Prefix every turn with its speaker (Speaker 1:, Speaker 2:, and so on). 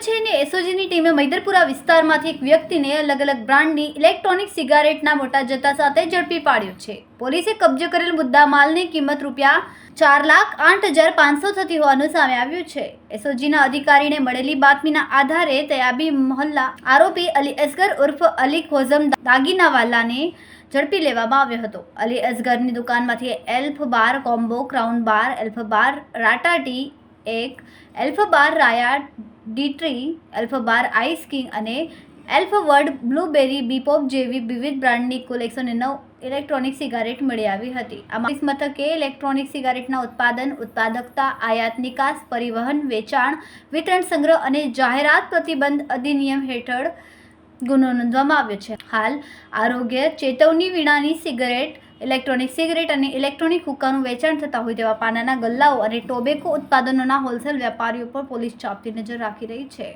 Speaker 1: શહેરની એસઓજીની ટીમે મૈદરપુરા વિસ્તારમાંથી એક વ્યક્તિને અલગ અલગ બ્રાન્ડની ઇલેક્ટ્રોનિક સિગારેટના મોટા જથ્થા સાથે ઝડપી પાડ્યો છે। પોલીસે કબજે કરેલ મુદ્દામાલની કિંમત ₹4,08,500 થતી હોવાનું સામે આવ્યું છે। એસઓજીના અધિકારીને મળેલી બાતમીના આધારે તયાબી મહોલ્લા આરોપી અલી અસગર ઉર્ફ અલી ખોઝમ દાગીનાવાલાને ઝડપી લેવામાં આવ્યો હતો। અલી અસગરની દુકાનમાંથી એલ્ફ બાર કોમ્બો, ક્રાઉન બાર, એલ્ફ બાર રાટા ટી, એક એલ્ફ બાર રાયા ડી ટ્રી, એલ્ફ બાર આઈસ કિંગ અને એલ્ફ વર્ડ બ્લુબેરી બીપોપ જેવી વિવિધ બ્રાન્ડની કુલ 109 ઇલેક્ટ્રોનિક સિગારેટ મળી આવી હતી। આમાં પોલીસ મથકે ઇલેક્ટ્રોનિક સિગારેટના ઉત્પાદન, ઉત્પાદકતા, આયાત, નિકાસ, પરિવહન, વેચાણ, વિતરણ, સંગ્રહ અને જાહેરાત પ્રતિબંધ અધિનિયમ હેઠળ ગુનો નોંધવામાં આવ્યો છે। હાલ આરોગ્ય ચેતવણી વિનાની સિગારેટ, ઇલેક્ટ્રોનિક સિગારેટ અને ઇલેક્ટ્રોનિક હુક્કાનું વેચાણ થતા હોય તેવા પાનાના ગલ્લાઓ અને ટોબેકો ઉત્પાદનોના હોલસેલ વેપારીઓ પર પોલીસ ચાંપતી નજર રાખી રહી છે।